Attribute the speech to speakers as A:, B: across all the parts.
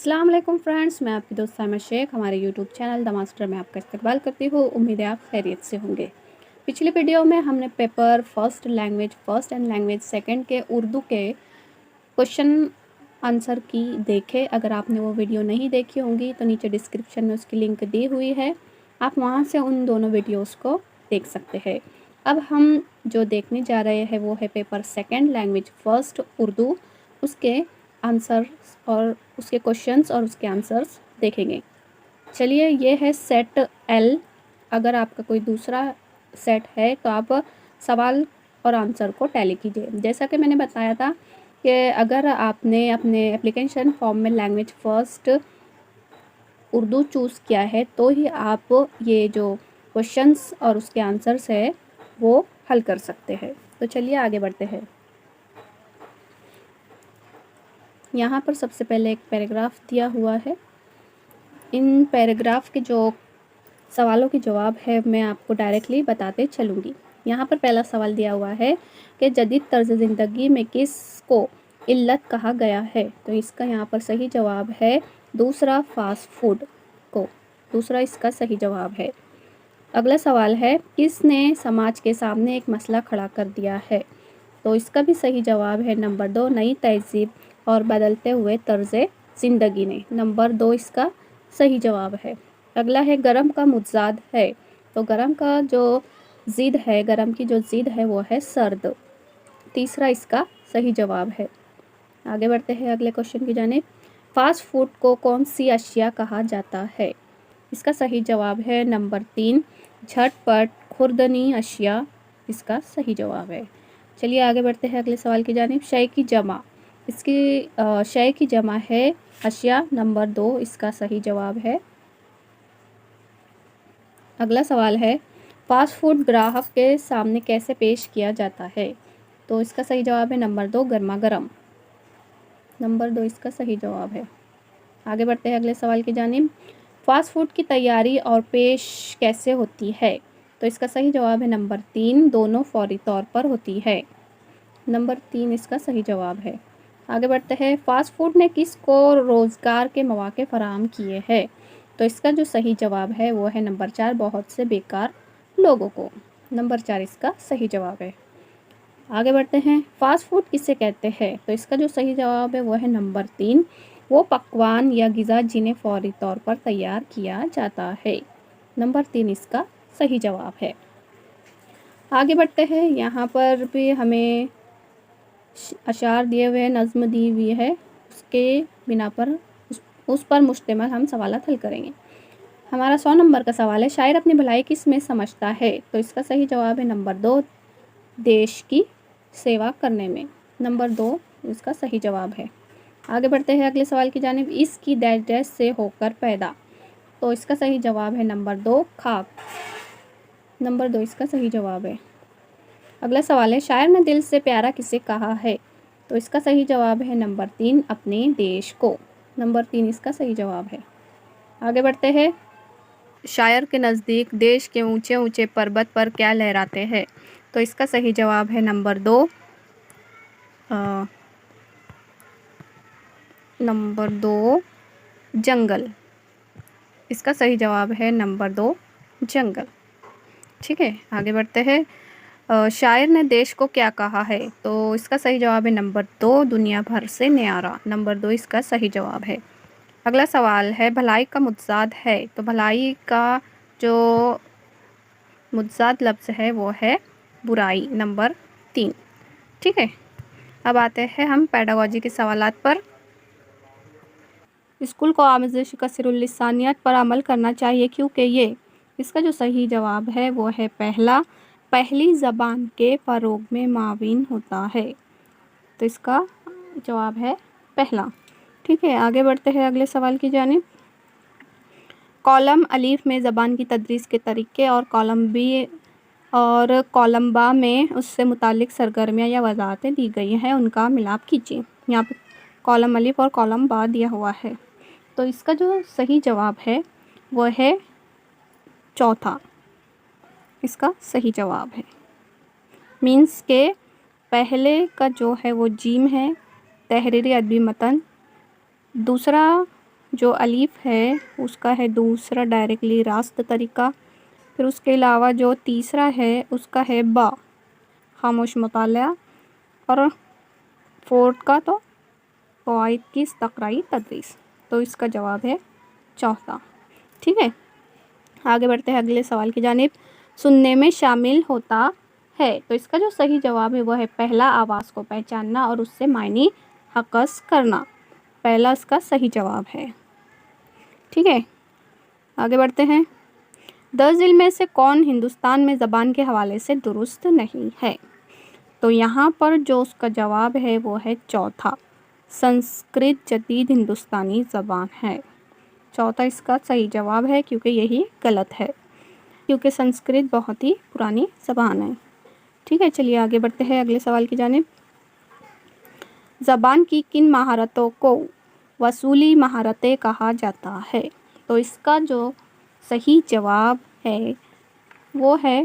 A: अस्सलाम वालेकुम फ्रेंड्स, मैं आपकी दोस्त साइमा शेख हमारे यूट्यूब चैनल द मास्टर में आपका इस्तकबाल करती हूँ। उम्मीद है आप खैरियत से होंगे। पिछली वीडियो में हमने paper first and language second के उर्दू के क्वेश्चन आंसर की देखे। अगर आपने वो वीडियो नहीं देखी होंगी तो नीचे डिस्क्रिप्शन में उसकी लिंक दी हुई है, आप वहाँ से उन दोनों वीडियोज़ को देख सकते हैं। अब हम जो देखने जा रहे हैं वो है paper second language first Urdu, उसके आंसर्स और उसके क्वेश्चंस और उसके आंसर्स देखेंगे। चलिए, ये है सेट एल। अगर आपका कोई दूसरा सेट है तो आप सवाल और आंसर को टैली कीजिए। जैसा कि मैंने बताया था कि अगर आपने अपने एप्लीकेशन फॉर्म में लैंग्वेज फ़र्स्ट उर्दू चूज़ किया है तो ही आप ये जो क्वेश्चंस और उसके आंसर्स है वो हल कर सकते हैं। तो चलिए आगे बढ़ते हैं। यहाँ पर सबसे पहले एक पैराग्राफ दिया हुआ है। इन पैराग्राफ के जो सवालों के जवाब है मैं आपको डायरेक्टली बताते चलूँगी। यहाँ पर पहला सवाल दिया हुआ है कि जदीद तर्ज़ ज़िंदगी में किसको इल्लत कहा गया है, तो इसका यहाँ पर सही जवाब है दूसरा, फास्ट फूड को। दूसरा इसका सही जवाब है। अगला सवाल है, किसने समाज के सामने एक मसला खड़ा कर दिया है, तो इसका भी सही जवाब है नंबर 2, नई तहज़ीब और बदलते हुए तर्ज़ ज़िंदगी ने। नंबर 2 इसका सही जवाब है। अगला है, गरम का मुतज़ाद है, तो गरम का जो ज़िद है, गरम की जो ज़िद है वो है सर्द। तीसरा इसका सही जवाब है। आगे बढ़ते हैं अगले क्वेश्चन की जानिब। फास्ट फूड को कौन सी अशिया कहा जाता है, इसका सही जवाब है नंबर 3, झटपट खुर्दनी अशिया इसका सही जवाब है। चलिए आगे बढ़ते हैं अगले सवाल की जानिब। शय की जमा, इसकी शय की जमा है अशिया। नंबर 2 इसका सही जवाब है। अगला सवाल है, फास्ट फूड ग्राहक के सामने कैसे पेश किया जाता है, तो इसका सही जवाब है नंबर 2, गर्मा गर्म। नंबर 2 इसका सही जवाब है। आगे बढ़ते हैं अगले सवाल की जानिब। फास्ट फूड की तैयारी और पेश कैसे होती है, तो इसका सही जवाब है नंबर 3, दोनों फौरी तौर पर होती है। नंबर 3 इसका सही जवाब है। आगे बढ़ते हैं, फास्ट फूड ने किसको रोज़गार के मौके फराहम किए हैं, तो इसका जो सही जवाब है वो है नंबर 4, बहुत से बेकार लोगों को। नंबर 4 इसका सही जवाब है। आगे बढ़ते हैं, फास्ट फूड किसे कहते हैं, तो इसका जो सही जवाब है वो है नंबर 3, वो पकवान या ग़िज़ा जिन्हें फौरी तौर पर तैयार किया जाता है। नंबर 3 इसका सही जवाब है। आगे बढ़ते हैं, यहाँ पर भी हमें अशार दिए हुए हैं, नज़्म दी हुई है, उसके बिना पर उस पर मुश्तमिल हम सवालात हल करेंगे। हमारा 100 नंबर का सवाल है, शायर अपनी भलाई किस में समझता है, तो इसका सही जवाब है नंबर 2, देश की सेवा करने में। नंबर 2 इसका सही जवाब है। आगे बढ़ते हैं अगले सवाल की जानिब। इसकी डैश डैश से होकर पैदा, तो इसका सही जवाब है नंबर 2, खाक। नंबर 2 इसका सही जवाब है। अगला सवाल है, शायर ने दिल से प्यारा किसे कहा है, तो इसका सही जवाब है नंबर 3, अपने देश को। नंबर 3 इसका सही जवाब है। आगे बढ़ते हैं, शायर के नज़दीक देश के ऊंचे ऊंचे पर्वत पर क्या लहराते हैं, तो इसका सही जवाब है नंबर 2, नंबर 2 जंगल। इसका सही जवाब है नंबर 2 जंगल। ठीक है, आगे बढ़ते हैं। शायर ने देश को क्या कहा है, तो इसका सही जवाब है नंबर 2, दुनिया भर से न्यारा। नंबर 2 इसका सही जवाब है। अगला सवाल है, भलाई का मुतज़ाद है, तो भलाई का जो मुतज़ाद लफ्ज़ है वो है बुराई। नंबर 3। ठीक है, अब आते हैं हम पेडागोजी के सवालात पर। स्कूल को आमूज़ कसरुल लिसानियत पर अमल करना चाहिए क्योंकि ये, इसका जो सही जवाब है वो है पहला, पहली ज़बान के फ़रोग़ में माविन होता है, तो इसका जवाब है पहला। ठीक है, आगे बढ़ते हैं अगले सवाल की जानिब। कॉलम अलीफ में ज़बान की तदरीस के तरीक़े और कॉलम बी और कॉलम बा में उससे मुतालिक सरगर्मियाँ या वज़ाहतें दी गई हैं, उनका मिलाप कीजिए। यहाँ पर कॉलम अलीफ और कॉलम बा दिया हुआ है, तो इसका जो सही जवाब है वो है चौथा, इसका सही जवाब है। मीन्स के पहले का जो है वो जीम है, तहरीरी अदबी मतन। दूसरा جو الف ہے اس کا ہے دوسرا ڈائریکٹلی راست طریقہ. پھر اس کے علاوہ جو تیسرا ہے اس کا ہے با خاموش مطالعہ. اور فورتھ کا تو فوائد کی استقرائی تدریس. تو اس کا جواب ہے چوتھا. ٹھیک ہے، آگے بڑھتے ہیں اگلے سوال کی جانب. سننے میں شامل ہوتا ہے. تو اس کا جو صحیح جواب ہے وہ ہے پہلا آواز کو پہچاننا اور اس سے معنی حقص کرنا. پہلا اس کا صحیح جواب ہے. ٹھیک ہے، آگے بڑھتے ہیں. 10 ضلع میں سے کون ہندوستان میں زبان کے حوالے سے درست نہیں ہے؟ تو یہاں پر جو اس کا جواب ہے وہ ہے چوتھا، سنسکرت جدید ہندوستانی زبان ہے. چوتھا اس کا صحیح جواب ہے کیونکہ یہی غلط ہے، کیونکہ سنسکرت بہت ہی پرانی زبان ہے. ٹھیک ہے، چلیے آگے بڑھتے ہیں اگلے سوال کی جانب. زبان کی کن مہارتوں کو وصولی مہارتیں کہا جاتا ہے؟ تو اس کا جو صحیح جواب ہے وہ ہے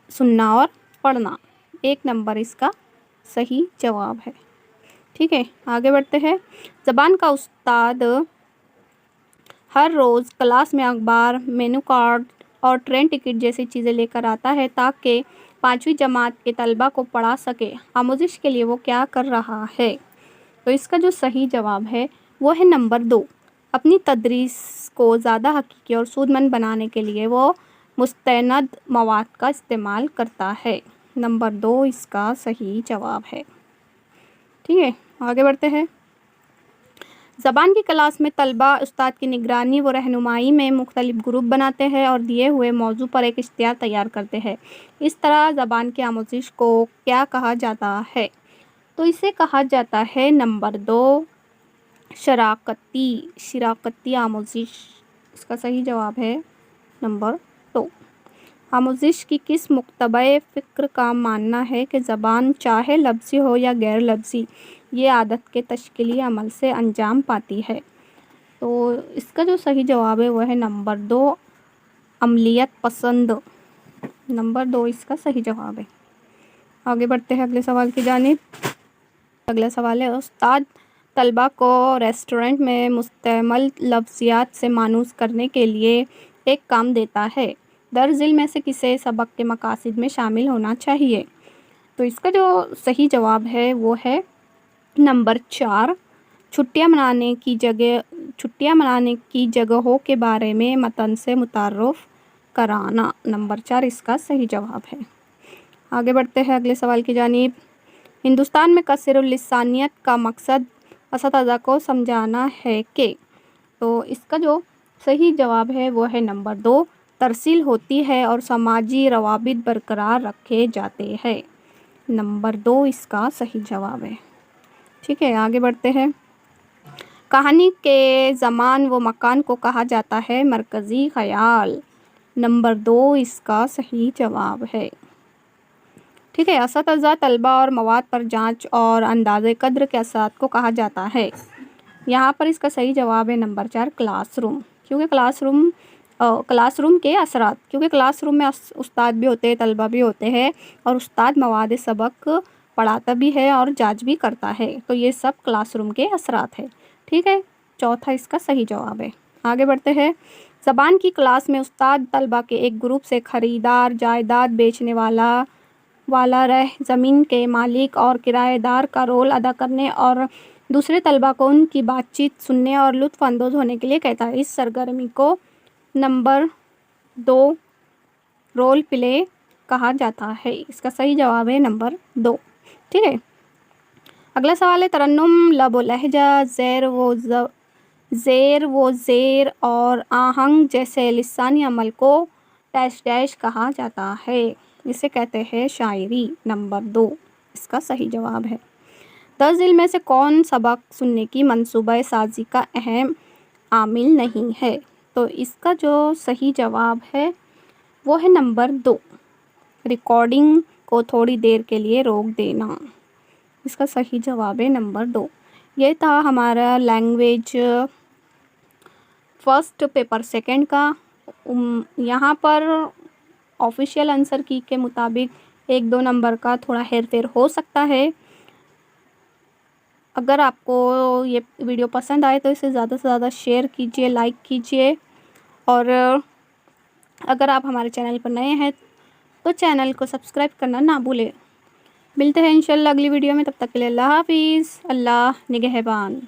A: سننا اور پڑھنا. 1 نمبر اس کا صحیح جواب ہے. ٹھیک ہے، آگے بڑھتے ہیں. زبان کا استاد ہر روز کلاس میں اخبار، مینو کارڈ اور ٹرین ٹکٹ جیسی چیزیں لے کر آتا ہے تاکہ 5ویں جماعت کے طلبہ کو پڑھا سکے. آموزش کے لیے وہ کیا کر رہا ہے؟ تو اس کا جو صحیح جواب ہے وہ ہے نمبر 2، اپنی تدریس کو زیادہ حقیقی اور سود مند بنانے کے لیے وہ مستند مواد کا استعمال کرتا ہے. نمبر 2 اس کا صحیح جواب ہے. ٹھیک ہے، آگے بڑھتے ہیں. زبان کی کلاس میں طلبہ استاد کی نگرانی و رہنمائی میں مختلف گروپ بناتے ہیں اور دیے ہوئے موضوع پر ایک اشتہار تیار کرتے ہیں. اس طرح زبان کی آموزش کو کیا کہا جاتا ہے؟ تو اسے کہا جاتا ہے نمبر 2 شراکتی آموزش. اس کا صحیح جواب ہے نمبر 2. آموزش کی کس مکتبہ فکر کا ماننا ہے کہ زبان چاہے لفظی ہو یا غیر لفظی یہ عادت کے تشکیلی عمل سے انجام پاتی ہے؟ تو اس کا جو صحیح جواب ہے وہ ہے نمبر 2 عملیت پسند. نمبر 2 اس کا صحیح جواب ہے. آگے بڑھتے ہیں اگلے سوال کی جانب. اگلا سوال ہے، استاد طلبہ کو ریسٹورنٹ میں مستعمل لفظیات سے مانوس کرنے کے لیے ایک کام دیتا ہے. درزل میں سے کسے سبق کے مقاصد میں شامل ہونا چاہیے؟ تو اس کا جو صحیح جواب ہے وہ ہے نمبر 4 چھٹیاں منانے کی جگہوں کے بارے میں متن سے متعارف کرانا. نمبر 4 اس کا صحیح جواب ہے. آگے بڑھتے ہیں اگلے سوال کی جانب. ہندوستان میں کثیر اللسانیت کا مقصد اساتذہ کو سمجھانا ہے کہ؟ تو اس کا جو صحیح جواب ہے وہ ہے نمبر 2 ترسیل ہوتی ہے اور سماجی روابط برقرار رکھے جاتے ہیں. نمبر 2 اس کا صحیح جواب ہے. ٹھیک ہے، آگے بڑھتے ہیں. کہانی کے زمان و مکان کو کہا جاتا ہے مرکزی خیال. نمبر 2 اس کا صحیح جواب ہے. ٹھیک ہے، اساتذہ طلبہ اور مواد پر جانچ اور اندازہ قدر کے اثرات کو کہا جاتا ہے. یہاں پر اس کا صحیح جواب ہے نمبر 4 کلاس روم. کیونکہ کلاس روم کے اثرات، کیونکہ کلاس روم میں استاد بھی ہوتے ہیں، طلبہ بھی ہوتے ہیں اور استاد مواد سبق پڑھاتا بھی ہے اور جانچ بھی کرتا ہے. تو یہ سب کلاس روم کے اثرات ہے. ٹھیک ہے، چوتھا اس کا صحیح جواب ہے. آگے بڑھتے ہیں. زبان کی کلاس میں استاد طلبہ کے ایک گروپ سے خریدار، جائیداد بیچنے والا رہ زمین کے مالک اور کرایہ دار کا رول ادا کرنے اور دوسرے طلبہ کو ان کی بات چیت سننے اور لطف اندوز ہونے کے لیے کہتا ہے. اس سرگرمی کو نمبر 2 رول پلے کہا جاتا ہے. اس کا صحیح جواب ہے نمبر 2. ٹھیک ہے، اگلا سوال ہے. ترنم لب و لہجہ، زیر و زیر اور آہنگ جیسے لسانی عمل کو ڈیش کہا جاتا ہے. اسے کہتے ہیں شاعری. نمبر 2 اس کا صحیح جواب ہے. 10 ضلع میں سے کون سبق سننے کی منصوبہ سازی کا اہم عامل نہیں ہے؟ تو اس کا جو صحیح جواب ہے وہ ہے نمبر 2 ریکارڈنگ کو تھوڑی دیر کے لیے روک دینا. اس کا صحیح جواب ہے نمبر 2. یہ تھا ہمارا لینگویج فرسٹ پیپر سیکنڈ کا. یہاں پر آفیشیل آنسر کی کے مطابق 1-2 نمبر کا تھوڑا ہیر پھیر ہو سکتا ہے. اگر آپ کو یہ ویڈیو پسند آئے تو اسے زیادہ سے زیادہ شیئر کیجیے، لائک کیجیے، اور اگر آپ ہمارے چینل پر نئے ہیں تو چینل کو سبسکرائب کرنا نہ بھولیں۔ ملتے ہیں انشاءاللہ اگلی ویڈیو میں، تب تک کے لیے اللہ حافظ، اللہ نگہبان۔